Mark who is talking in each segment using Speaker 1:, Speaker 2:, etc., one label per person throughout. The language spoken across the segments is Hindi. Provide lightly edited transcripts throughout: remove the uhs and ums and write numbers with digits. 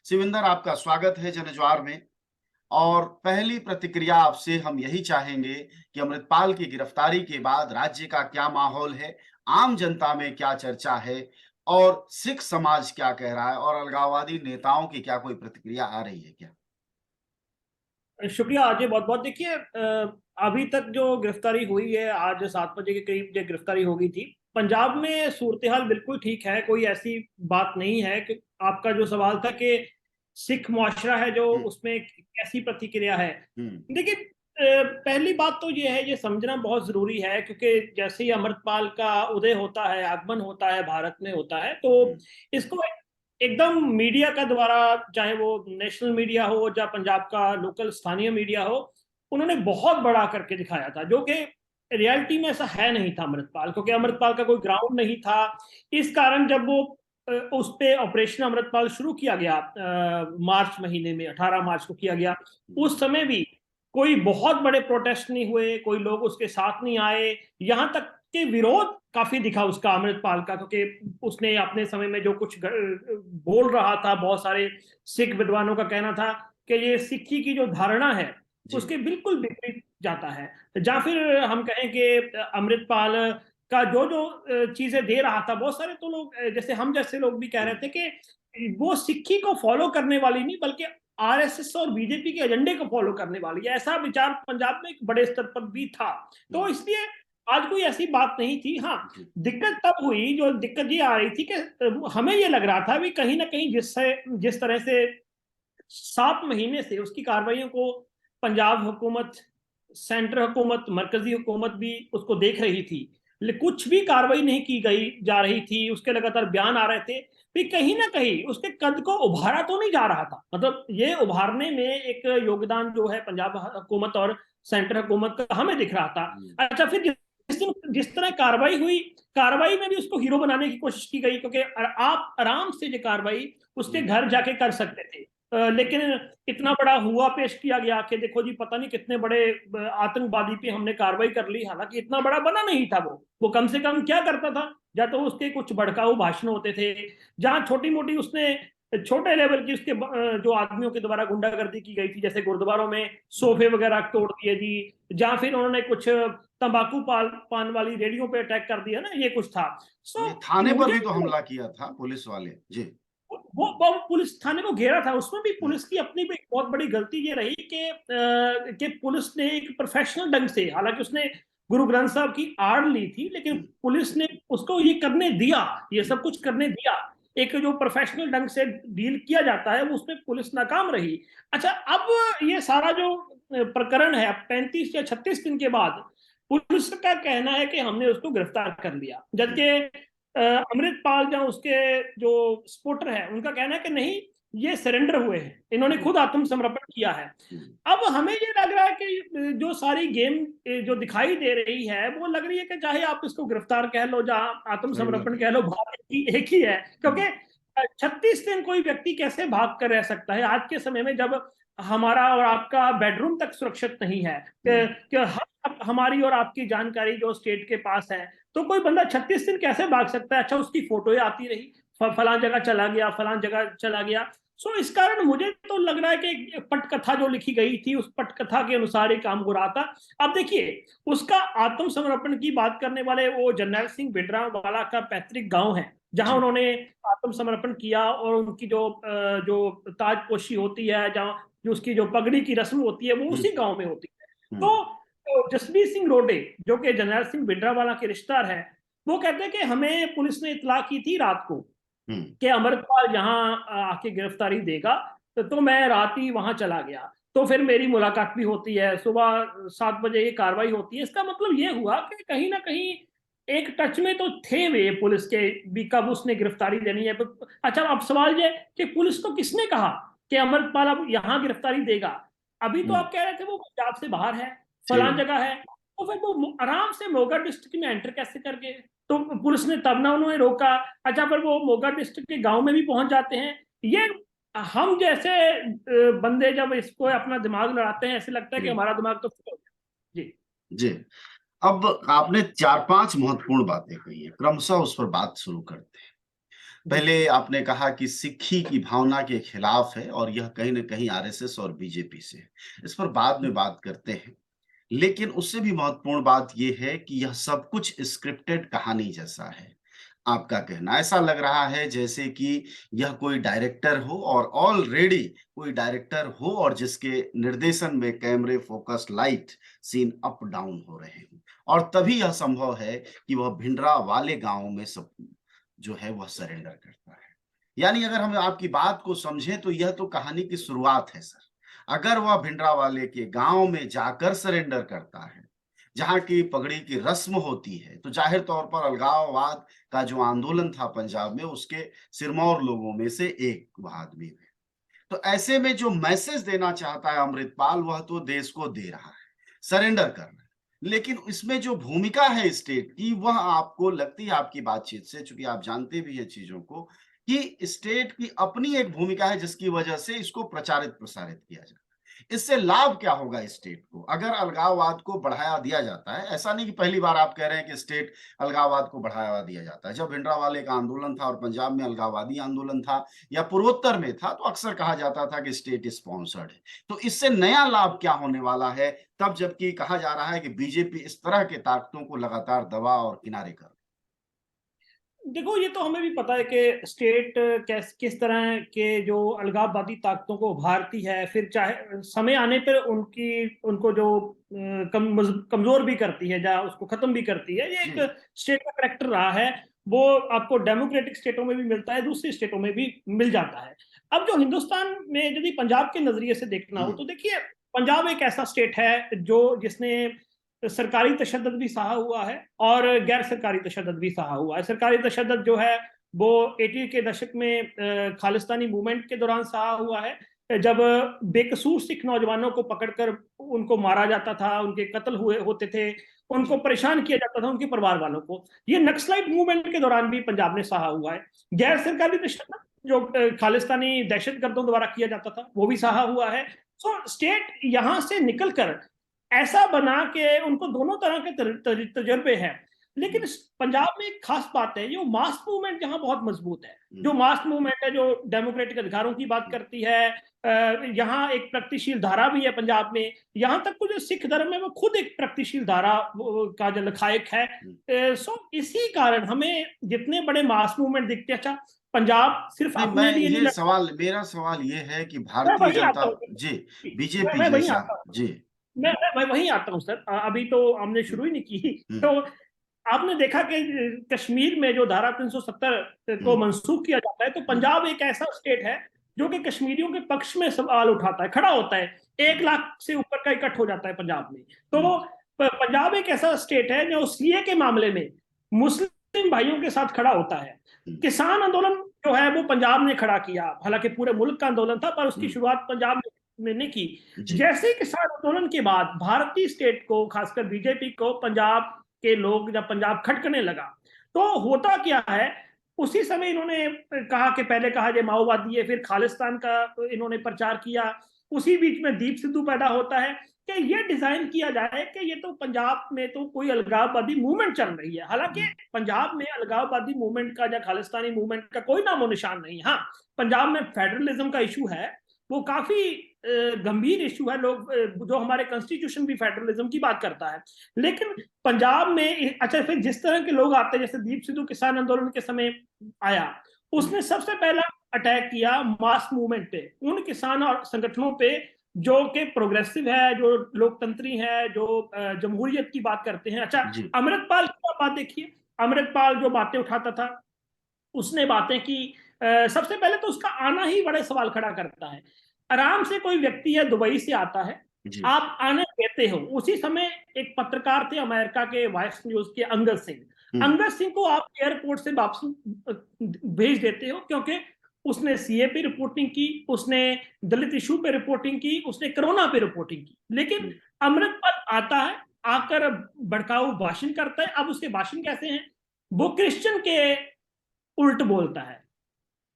Speaker 1: शिविंदर, आपका स्वागत है जनज्वार में। और पहली प्रतिक्रिया आपसे हम यही चाहेंगे कि अमृतपाल की गिरफ्तारी के बाद राज्य का क्या माहौल है, आम जनता में क्या चर्चा है और सिख समाज क्या कह रहा है और अलगाववादी नेताओं की क्या कोई प्रतिक्रिया आ रही है क्या?
Speaker 2: शुक्रिया अजय, बहुत बहुत। देखिए, अभी तक जो गिरफ्तारी हुई है, आज 7 बजे के करीब जो गिरफ्तारी हो गई थी। पंजाब में सूरत हाल बिल्कुल ठीक है, कोई ऐसी बात नहीं है कि आपका जो सवाल था कि सिख मुआशरा है जो
Speaker 1: हुँ,
Speaker 2: उसमें कैसी प्रतिक्रिया है।
Speaker 1: हुँ,
Speaker 2: देखिए, पहली बात तो ये है, ये समझना बहुत जरूरी है, क्योंकि जैसे ही अमृतपाल का उदय होता है, आगमन होता है, भारत में होता है, तो
Speaker 1: हुँ,
Speaker 2: इसको एकदम मीडिया का द्वारा, चाहे वो नेशनल मीडिया हो या पंजाब का लोकल स्थानीय मीडिया हो, उन्होंने बहुत बड़ा करके दिखाया था, जो कि रियलिटी में ऐसा है नहीं था अमृतपाल, क्योंकि
Speaker 1: जी,
Speaker 2: अमृतपाल का कोई ग्राउंड नहीं था। इस कारण जब वो उस पे ऑपरेशन अमृतपाल शुरू किया गया, मार्च महीने में 18 मार्च को किया गया,
Speaker 1: हुँ,
Speaker 2: उस समय भी कोई बहुत बड़े प्रोटेस्ट नहीं हुए, कोई लोग उसके साथ नहीं आए। यहां तक कि विरोध काफी दिखा उसका, अमृतपाल का, क्योंकि उसने अपने समय में जो कुछ बोल रहा था, बहुत सारे सिख विद्वानों का कहना था कि ये सिक्खी की जो धारणा है
Speaker 1: जी,
Speaker 2: उसके बिल्कुल विपरीत जाता है। या फिर हम कहें कि अमृतपाल का जो जो चीजें दे रहा था, बहुत सारे तो लोग, जैसे हम जैसे लोग भी कह रहे
Speaker 1: हुँ,
Speaker 2: थे कि वो सिक्खी को फॉलो करने वाली नहीं, बल्कि आरएसएस और बीजेपी के एजेंडे को फॉलो करने वाली है। ऐसा विचार पंजाब में एक बड़े स्तर पर भी था। तो
Speaker 1: हुँ,
Speaker 2: इसलिए आज कोई ऐसी बात नहीं थी। हाँ,
Speaker 1: जी,
Speaker 2: दिक्कत तब हुई, जो दिक्कत ये आ रही थी कि हमें ये लग रहा था भी कहीं ना कहीं जिस तरह से 7 महीने से उसकी कार्रवाइयों को पंजाब हुकूमत, सेंट्रल हुकूमत, मरकजी हुकूमत भी उसको देख रही थी, लेकिन कुछ भी कार्रवाई नहीं की गई जा रही थी। उसके लगातार बयान आ रहे थे, भी कहीं ना कहीं उसके कद को उभारा तो नहीं जा रहा था। मतलब ये उभारने में एक योगदान जो है पंजाब हुकूमत और सेंट्रल हुकूमत का हमें दिख रहा था।
Speaker 1: हुँ,
Speaker 2: अच्छा, फिर जिस तरह कार्रवाई हुई, कार्रवाई में भी उसको हीरो बनाने की कोशिश की गई, क्योंकि आप आराम से ये कार्रवाई उसके
Speaker 1: हुँ,
Speaker 2: घर जाके कर सकते थे। लेकिन इतना बड़ा हुआ पेश किया गया कि देखो जी, पता नहीं कितने बड़े आतंकवादी पे हमने कार्रवाई कर ली। हालांकि इतना बड़ा बना नहीं था वो कम से कम क्या करता था, या तो उसके कुछ भड़काऊ भाषण होते थे, जहां छोटी मोटी उसने छोटे लेवल की उसके जो आदमियों के द्वारा गुंडागर्दी की गई थी, जैसे गुरुद्वारों में सोफे वगैरह तोड़ दिए जी, जहां फिर उन्होंने कुछ तंबाकू पान वाली रेडियो पे अटैक कर दिया ना, ये कुछ था। सो
Speaker 1: ये थाने पर
Speaker 2: मुझे
Speaker 1: भी तो हमला किया था पुलिस वाले। जी,
Speaker 2: वो पुलिस थाने को घेरा था, उसमें भी
Speaker 1: हुँ,
Speaker 2: पुलिस की अपनी भी एक बहुत बड़ी गलती ये रही कि पुलिस ने एक प्रोफेशनल ढंग से, हालांकि उसने गुरु ग्रंथ साहब की आड़ ली थी, लेकिन
Speaker 1: हुँ,
Speaker 2: पुलिस ने उसको ये करने दिया, ये
Speaker 1: हुँ,
Speaker 2: सब कुछ करने दिया। एक जो प्रोफेशनल ढंग से डील किया जाता है, वो उसमें पुलिस नाकाम रही। अच्छा, अब ये सारा जो प्रकरण है, 35 या 36 दिन के बाद पुलिस का कहना है कि हमने उसको गिरफ्तार कर लिया,
Speaker 1: हुँ,
Speaker 2: जबकि अमृतपाल या उसके जो सपोर्टर है उनका कहना है कि नहीं, ये सरेंडर हुए हैं, इन्होंने
Speaker 1: हुँ,
Speaker 2: खुद आत्मसमर्पण किया है।
Speaker 1: हुँ,
Speaker 2: अब हमें ये लग रहा है कि जो सारी गेम जो दिखाई दे रही है, वो लग रही है कि चाहे आप इसको गिरफ्तार कह लो या
Speaker 1: सही बात
Speaker 2: आत्मसमर्पण
Speaker 1: है।
Speaker 2: कह लो, भाग एक ही है।
Speaker 1: हुँ,
Speaker 2: क्योंकि 36 दिन कोई व्यक्ति कैसे भाग कर रह सकता है आज के समय में, जब हमारा और आपका बेडरूम तक सुरक्षित नहीं है,
Speaker 1: हुँ,
Speaker 2: कि हमारी और आपकी जानकारी जो स्टेट के पास है, तो कोई बंदा 36 दिन कैसे भाग सकता है। अच्छा, उसकी फोटो आती रही, फलां जगह चला गया, फलां जगह चला गया। सो इस कारण मुझे तो लग रहा है कि पटकथा जो लिखी गई थी, उस पटकथा के अनुसार ही काम हो रहा था। अब देखिए, उसका आत्मसमर्पण की बात करने वाले वो जरनैल सिंह भिंडरांवाला का पैतृक गांव है, जहां
Speaker 1: जी,
Speaker 2: उन्होंने आत्मसमर्पण किया, और उनकी जो ताजपोशी होती है, जहां जो उसकी जो पगड़ी की रस्म होती है, वो
Speaker 1: हुँ,
Speaker 2: उसी गांव में होती है।
Speaker 1: हुँ,
Speaker 2: तो जसबीर सिंह रोडे, जो कि जरनैल सिंह भिंडरांवाला के रिश्तेदार है, वो कहते हैं कि हमें पुलिस ने इतला की थी रात को
Speaker 1: हुँ,
Speaker 2: कि अमृतपाल यहाँ आके गिरफ्तारी देगा। तो मैं रात ही वहां चला गया, तो फिर मेरी मुलाकात भी होती है, सुबह 7 बजे ये कार्रवाई होती है। इसका मतलब ये हुआ कि कहीं ना कहीं एक टच में तो थे वे पुलिस के भी, कब उसने गिरफ्तारी देनी है। अच्छा, अब सवाल ये कि पुलिस को किसने कहा कि अमृतपाल अब यहाँ गिरफ्तारी देगा? अभी तो
Speaker 1: हुँ,
Speaker 2: आप कह रहे थे वो पंजाब से बाहर है,
Speaker 1: सही
Speaker 2: फलां
Speaker 1: बात।
Speaker 2: जगह है, तो फिर वो आराम से मोगा डिस्ट्रिक्ट में एंटर कैसे कर गए? तो पुलिस ने तब ना उन्होंने रोका। अच्छा, पर वो मोगा डिस्ट्रिक्ट के गांव में भी पहुंच जाते हैं। ये हम जैसे बंदे जब इसको अपना दिमाग लड़ाते हैं, ऐसे लगता है कि
Speaker 1: हुँ,
Speaker 2: हमारा दिमाग तो फेल हो गया। जी।
Speaker 1: जी। अब आपने 4-5 महत्वपूर्ण बातें कही हैं, क्रमशः उस पर बात शुरू करते हैं। पहले आपने कहा कि सिक्खी की भावना के खिलाफ है और यह कहीं न कहीं आरएसएस और बीजेपी से है। इस पर बाद में बात करते हैं। लेकिन उससे भी महत्वपूर्ण बात ये है कि यह सब कुछ स्क्रिप्टेड कहानी जैसा है। आपका कहना ऐसा लग रहा है जैसे कि यह कोई डायरेक्टर हो और ऑलरेडी कोई डायरेक्टर हो और जिसके निर्देशन में कैमरे, focus, light, scene up down हो रहे हों और तभी यह संभव है कि वह भिंडरावाले गाँव में सब जो है वह सरेंडर करता है। यानी अगर हम आपकी बात को समझें तो यह तो कहानी की शुरुआत है सर। अगर वह भिंडरावाले के गाँव में जाकर सरेंडर करता है, जहाँ की पगड़ी की रस्म होती है, तो ज़ाहिर तौर पर अलगाववाद का जो आंदोलन था पंजाब में, उसके सिरमौर लोगों में से एक वह आदमी है। तो ऐसे में जो मैसेज देना चाहता है अमृतपाल, वह तो देश को दे रहा है, सरेंडर कर रहा है। लेकिन इसमें जो भूमिका है स्टेट की, वह आपको लगती है आपकी बातचीत से, चूँकि आप जानते भी हैं चीज़ों को, कि स्टेट की अपनी एक भूमिका है जिसकी वजह से इसको प्रचारित-प्रसारित किया जाता है। इससे लाभ क्या होगा स्टेट को? अगर अलगाववाद को बढ़ाया दिया जाता है, ऐसा नहीं कि पहली बार आप कह रहे हैं कि स्टेट अलगाववाद को बढ़ावा दिया जाता है। जब भिंडरावाले का आंदोलन था और पंजाब में अलगाववादी आंदोलन था या पूर्वोत्तर में था, तो अक्सर कहा जाता था कि स्टेट स्पॉन्सर्ड है। तो इससे नया लाभ क्या होने वाला है? तब जबकि कहा जा रहा है कि बीजेपी इस तरह के ताकतों को लगातार दबा और किनारे कर
Speaker 2: देखो, ये तो हमें भी पता है कि स्टेट किस तरह के जो अलगाववादी ताकतों को उभारती है, फिर चाहे समय आने पर उनको जो कमजोर भी करती है या उसको खत्म भी करती है। ये
Speaker 1: जी,
Speaker 2: एक स्टेट का करेक्टर रहा है। वो आपको डेमोक्रेटिक स्टेटों में भी मिलता है, दूसरी स्टेटों में भी मिल जाता है। अब जो हिंदुस्तान में यदि पंजाब के नजरिए से देखना हो
Speaker 1: हुँ,
Speaker 2: तो देखिए, पंजाब एक ऐसा स्टेट है जो जिसने सरकारी तशद्दुद भी सहा हुआ है और गैर सरकारी तशद्दुद भी सहा हुआ है। सरकारी तशद्दुद जो है वो 80 के दशक में खालिस्तानी मूवमेंट के दौरान सहा हुआ है, जब बेकसूर सिख नौजवानों को पकड़कर उनको मारा जाता था, उनके कत्ल हुए होते थे, उनको
Speaker 1: जी,
Speaker 2: परेशान किया जाता था, उनके परिवार वालों को। ये नक्सलाइट मूवमेंट के दौरान भी पंजाब ने सहा हुआ है। गैर सरकारी तशद्दुद जो खालिस्तानी दहशतगर्दों द्वारा किया जाता था, वो भी सहा हुआ है। सो स्टेट यहां से निकलकर ऐसा बना के उनको दोनों तरह के तजुर्बे हैं। लेकिन
Speaker 1: हुँ,
Speaker 2: पंजाब में एक खास बात है, जो मास मूवमेंट जहां बहुत मजबूत है,
Speaker 1: हुँ,
Speaker 2: जो मास मूवमेंट है, जो डेमोक्रेटिक अधिकारों की बात
Speaker 1: हुँ,
Speaker 2: करती है। यहाँ एक प्रगतिशील धारा भी है पंजाब में। यहाँ तक को जो सिख धर्म है वो खुद एक प्रगतिशील धारा का जो लखायक है।
Speaker 1: हुँ।
Speaker 2: सो इसी कारण हमें जितने बड़े मास मूवमेंट दिखते हैं, अच्छा, पंजाब सिर्फ
Speaker 1: नहीं,
Speaker 2: अपने लिए नहीं लड़ता।
Speaker 1: मेरा सवाल ये है कि
Speaker 2: मैं
Speaker 1: भारतीय
Speaker 2: वही आता
Speaker 1: जनता
Speaker 2: हूँ,
Speaker 1: जी,
Speaker 2: मैं
Speaker 1: बीजेपी
Speaker 2: मैं वही
Speaker 1: जैसा
Speaker 2: आता हूँ,
Speaker 1: जी,
Speaker 2: मैं वहीं आता हूँ सर। अभी तो हमने
Speaker 1: हुँ,
Speaker 2: शुरू ही नहीं की।
Speaker 1: हुँ,
Speaker 2: तो आपने देखा कि कश्मीर में जो धारा 370 को
Speaker 1: हुँ,
Speaker 2: मंसूख किया जाता है, तो
Speaker 1: हुँ,
Speaker 2: पंजाब एक ऐसा स्टेट है जो कि कश्मीरियों के पक्ष में सवाल उठाता है, खड़ा होता है। एक
Speaker 1: हुँ,
Speaker 2: लाख से ऊपर का इकट्ठ हो जाता है पंजाब में। तो
Speaker 1: हुँ,
Speaker 2: वो पंजाब एक ऐसा स्टेट है जो सीए के मामले में मुस्लिम भाइयों के साथ खड़ा होता है।
Speaker 1: हुँ,
Speaker 2: किसान आंदोलन जो है वो पंजाब ने खड़ा किया, हालांकि पूरे मुल्क का आंदोलन था, पर उसकी
Speaker 1: हुँ,
Speaker 2: शुरुआत पंजाब ने की।
Speaker 1: जी,
Speaker 2: जैसे ही किसान आंदोलन के बाद भारतीय स्टेट को, खासकर बीजेपी को, पंजाब के लोग जब पंजाब खटकने लगा, तो होता क्या है, उसी समय इन्होंने कहा कि पहले कहा ये माओवादी है, फिर खालिस्तान का इन्होंने प्रचार किया। उसी बीच में दीप सिद्धू पैदा होता है कि ये डिजाइन किया जाए कि ये तो पंजाब में तो कोई अलगाववादी मूवमेंट चल रही है। हालांकि
Speaker 1: हुँ,
Speaker 2: पंजाब में अलगाववादी मूवमेंट का या खालिस्तानी मूवमेंट का कोई नामो निशान नहीं। हाँ, पंजाब में फेडरलिज्म का इशू है, वो काफी गंभीर इशू है। लोग जो हमारे कॉन्स्टिट्यूशन भी फेडरलिज्म की बात करता है। लेकिन पंजाब में अच्छा, फिर जिस तरह के लोग आते हैं, जैसे दीप सिद्धू किसान आंदोलन के समय आया,
Speaker 1: हुँ,
Speaker 2: उसने सबसे पहला अटैक किया मास मूवमेंट पे, उन किसान और संगठनों पे जो कि प्रोग्रेसिव है, जो लोकतंत्री है, जो जमहूरियत की बात करते हैं। अच्छा,
Speaker 1: जी,
Speaker 2: अमृतपाल की बात देखिए, अमृतपाल जो बातें उठाता था, उसने बातें की। सबसे पहले तो उसका आना ही बड़े सवाल खड़ा करता है। आराम से कोई व्यक्ति है, दुबई से आता है,
Speaker 1: जी,
Speaker 2: आप आने देते हो। उसी समय एक पत्रकार थे अमेरिका के, वॉइस न्यूज के, अंगद सिंह।
Speaker 1: हुँ,
Speaker 2: अंगद सिंह को आप एयरपोर्ट से वापस भेज देते हो, क्योंकि उसने सीए पे रिपोर्टिंग की, उसने दलित इशू पे रिपोर्टिंग की, उसने कोरोना पे रिपोर्टिंग की। लेकिन
Speaker 1: हुँ,
Speaker 2: अमृतपाल आता है, आकर भड़काऊ भाषण करता है। अब उसके भाषण कैसे हैं? वो क्रिश्चियन के उल्ट बोलता है।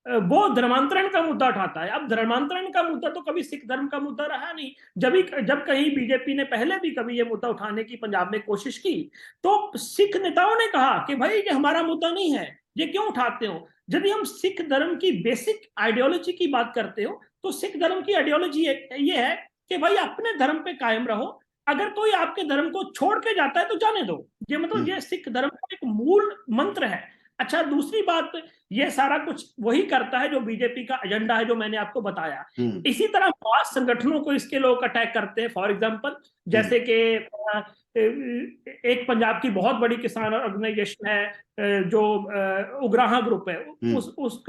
Speaker 2: वो धर्मांतरण का मुद्दा उठाता है। अब धर्मांतरण का मुद्दा तो कभी सिख धर्म का मुद्दा रहा नहीं। जब कहीं बीजेपी ने पहले भी कभी ये मुद्दा उठाने की पंजाब में कोशिश की, तो सिख नेताओं ने कहा कि भाई ये हमारा मुद्दा नहीं है, ये क्यों उठाते हो? यदि हम सिख धर्म की बेसिक आइडियोलॉजी की बात करते हो तो सिख धर्म की आइडियोलॉजी ये है कि भाई अपने धर्म पे कायम रहो, अगर कोई आपके धर्म को छोड़ के जाता है तो जाने दो। ये मतलब ये सिख धर्म का एक मूल मंत्र है। अच्छा, दूसरी बात, ये सारा कुछ वही करता है जो बीजेपी का एजेंडा है, जो मैंने आपको बताया। इसी तरह मास संगठनों को इसके लोग अटैक करते हैं। फॉर एग्जांपल, जैसे कि एक पंजाब की बहुत बड़ी किसान ऑर्गेनाइजेशन है जो उग्राहा ग्रुप है, उस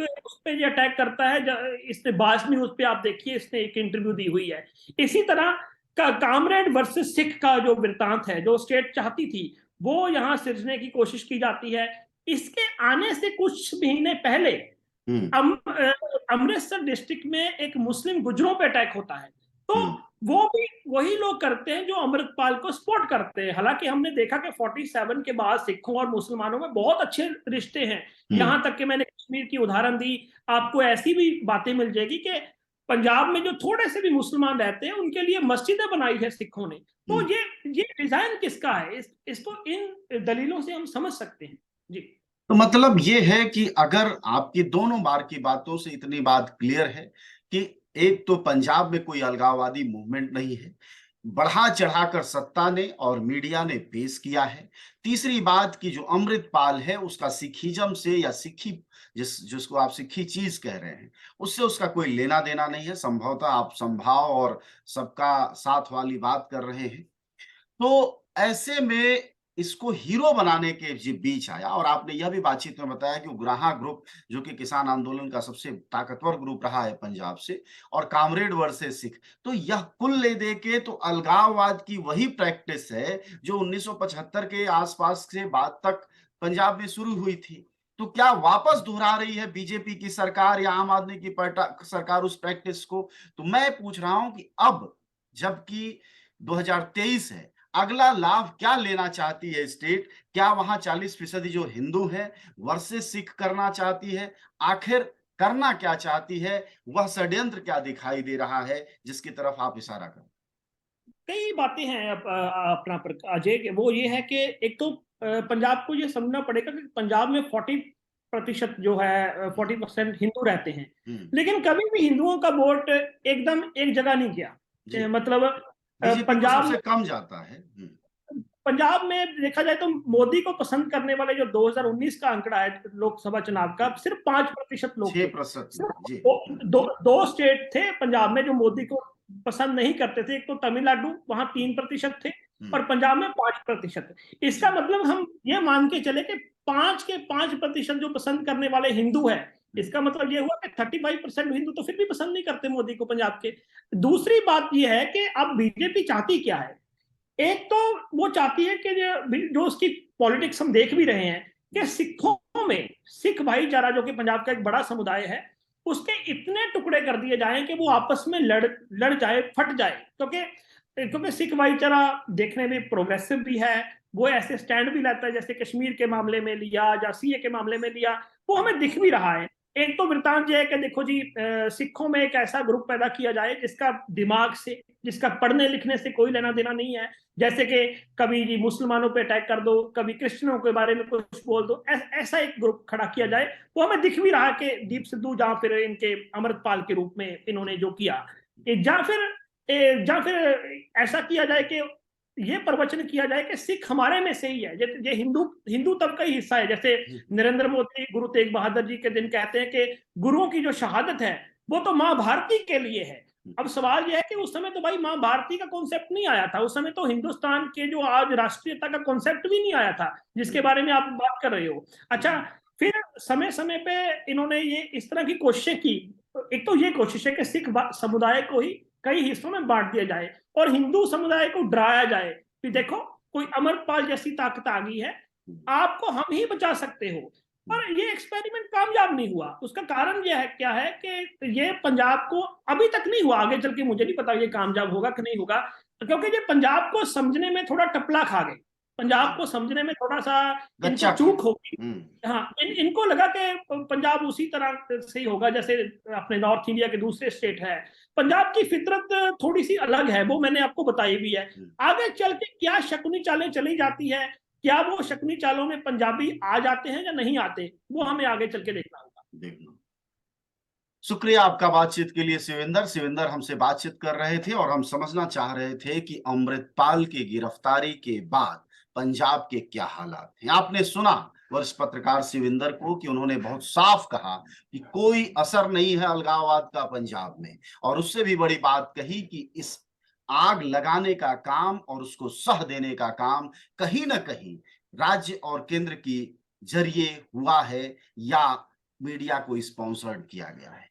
Speaker 2: पे ये अटैक करता है। इसने बास न्यूज पे आप देखिए, इसने एक इंटरव्यू दी हुई है। इसी तरह का कामरेड वर्सेस सिख का जो वृतांत है, जो स्टेट चाहती थी, वो यहाँ सिरजने की कोशिश की जाती है। इसके आने से कुछ महीने पहले अमृतसर डिस्ट्रिक्ट में एक मुस्लिम गुजरों पे अटैक होता है। तो वो भी वही लोग करते हैं जो अमृतपाल को सपोर्ट करते हैं। हालांकि हमने देखा कि 47 के बाद सिखों और मुसलमानों में बहुत अच्छे रिश्ते हैं। यहां तक कि मैंने कश्मीर की उदाहरण दी, आपको ऐसी भी बातें मिल जाएगी कि पंजाब में जो थोड़े से भी मुसलमान रहते हैं उनके लिए मस्जिदें बनाई है सिखों ने। तो ये डिजाइन किसका है, इसको इन दलीलों से हम समझ सकते हैं जी।
Speaker 1: तो मतलब ये है कि अगर आपकी दोनों बार की बातों से इतनी बात क्लियर है कि एक तो पंजाब में कोई अलगाववादी मूवमेंट नहीं है, बढ़ा चढ़ाकर सत्ता ने और मीडिया ने पेश किया है। तीसरी बात कि जो अमृतपाल है उसका सिखिज्म से या सिखी जिसको आप सिखी चीज कह रहे हैं उससे उसका कोई लेना देना नहीं है। संभवतः आप संभाव और सबका साथ वाली बात कर रहे हैं। तो ऐसे में इसको हीरो बनाने के बीच आया, और आपने यह भी बातचीत में बताया कि उग्राहा ग्रुप जो कि किसान आंदोलन का सबसे ताकतवर ग्रुप रहा है पंजाब से, और कामरेड वर्सेस सिख, तो यह कुल ले दे के तो अलगाववाद की वही प्रैक्टिस है जो 1975 के आसपास से बाद तक पंजाब में शुरू हुई थी। तो क्या वापस दोहरा रही है बीजेपी की सरकार या आम आदमी की सरकार उस प्रैक्टिस को? तो मैं पूछ रहा हूं कि अब जबकि 2023 है, अगला लाभ क्या लेना चाहती है स्टेट? क्या वहां 40% जो हिंदू है वर्सेस सिख करना चाहती है? आखिर करना क्या चाहती है? वह षड्यंत्र क्या दिखाई दे रहा है जिसकी तरफ आप इशारा कर?
Speaker 2: कई बातें हैं अपना अजय, वो ये है कि एक तो पंजाब को ये समझना पड़ेगा कि पंजाब में 40% जो है 40% हिंदू रहते हैं, लेकिन कभी भी हिंदुओं का वोट एकदम एक जगह नहीं गया। मतलब पंजाब
Speaker 1: सबसे कम जाता है।
Speaker 2: पंजाब में देखा जाए तो मोदी को पसंद करने वाले जो 2019 का आंकड़ा है लोकसभा चुनाव का, सिर्फ 5% लोग थे।
Speaker 1: 6%
Speaker 2: दो स्टेट थे पंजाब में जो मोदी को पसंद नहीं करते थे, एक तो तमिलनाडु, वहां 3% थे, और पंजाब में 5%। इसका मतलब हम ये मान के चले कि 5% जो पसंद करने वाले हिंदू है, इसका मतलब ये हुआ कि 35% हिंदू तो फिर भी पसंद नहीं करते मोदी को पंजाब के। दूसरी बात यह है कि अब बीजेपी चाहती क्या है। एक तो वो चाहती है कि जो उसकी पॉलिटिक्स हम देख भी रहे हैं कि सिखों में, सिख भाईचारा जो कि पंजाब का एक बड़ा समुदाय है, उसके इतने टुकड़े कर दिए जाएं कि वो आपस में लड़ जाए, फट जाए। क्योंकि सिख भाईचारा देखने में प्रोग्रेसिव भी है, वो ऐसे स्टैंड भी लेता है, जैसे कश्मीर के मामले में लिया या सीए के मामले में लिया, वो हमें दिख भी रहा है। एक तो वृतांत यह है कि देखो जी, सिखों में एक ऐसा ग्रुप पैदा किया जाए जिसका दिमाग से, जिसका पढ़ने लिखने से कोई लेना देना नहीं है। जैसे कि कभी जी मुसलमानों पे अटैक कर दो, कभी क्रिश्चियनों के बारे में कुछ बोल दो, ऐसा एक ग्रुप खड़ा किया जाए। वो हमें दिख भी रहा कि दीप सिद्धू जहां फिर इनके अमृतपाल के रूप में इन्होंने जो किया, जहां फिर ऐसा किया जाए कि ये प्रवचन किया जाए कि सिख हमारे में से ही है, ये हिंदू तब का ही हिस्सा है। जैसे नरेंद्र मोदी गुरु तेग बहादुर जी के दिन कहते हैं कि गुरुओं की जो शहादत है वो तो मां भारती के लिए है। अब सवाल यह है कि उस समय तो भाई मां भारती का कॉन्सेप्ट नहीं आया था, उस समय तो हिंदुस्तान के जो आज राष्ट्रीयता का कॉन्सेप्ट भी नहीं आया था जिसके बारे में आप बात कर रहे हो। अच्छा, फिर समय समय पे इन्होंने ये इस तरह की कोशिशें की। एक तो ये कोशिश है कि सिख समुदाय को ही कई हिस्सों में बांट दिया जाए और हिंदू समुदाय को डराया जाए कि देखो कोई अमरपाल जैसी ताकत आ गई है, आपको हम ही बचा सकते हो। पर ये एक्सपेरिमेंट कामयाब नहीं हुआ। उसका कारण यह है क्या है कि ये पंजाब को अभी तक नहीं हुआ, आगे चल के मुझे नहीं पता ये कामयाब होगा कि नहीं होगा, क्योंकि ये पंजाब को समझने में थोड़ा टपला खा गए, पंजाब को समझने में थोड़ा सा इनको चूक होगी। हाँ, इनको लगा कि पंजाब उसी तरह से ही होगा जैसे अपने नॉर्थ इंडिया के दूसरे स्टेट है। पंजाब की फितरत थोड़ी सी अलग है, वो मैंने आपको बताई भी है। आगे चल के क्या शकुनी चालें चली जाती है, क्या वो शकुनी चालों में पंजाबी आ जाते हैं या नहीं आते, वो हमें आगे चल के देखना होगा।
Speaker 1: देखना। शुक्रिया आपका बातचीत के लिए शिवेंद्र। शिवेंद्र हमसे बातचीत कर रहे थे और हम समझना चाह रहे थे कि अमृतपाल की गिरफ्तारी के बाद पंजाब के क्या हालात हैं। आपने सुना वरिष्ठ पत्रकार शिवेंद्र को कि उन्होंने बहुत साफ कहा कि कोई असर नहीं है अलगाववाद का पंजाब में, और उससे भी बड़ी बात कही कि इस आग लगाने का काम और उसको सह देने का काम कहीं ना कहीं राज्य और केंद्र की जरिए हुआ है या मीडिया को स्पॉन्सर्ड किया गया है।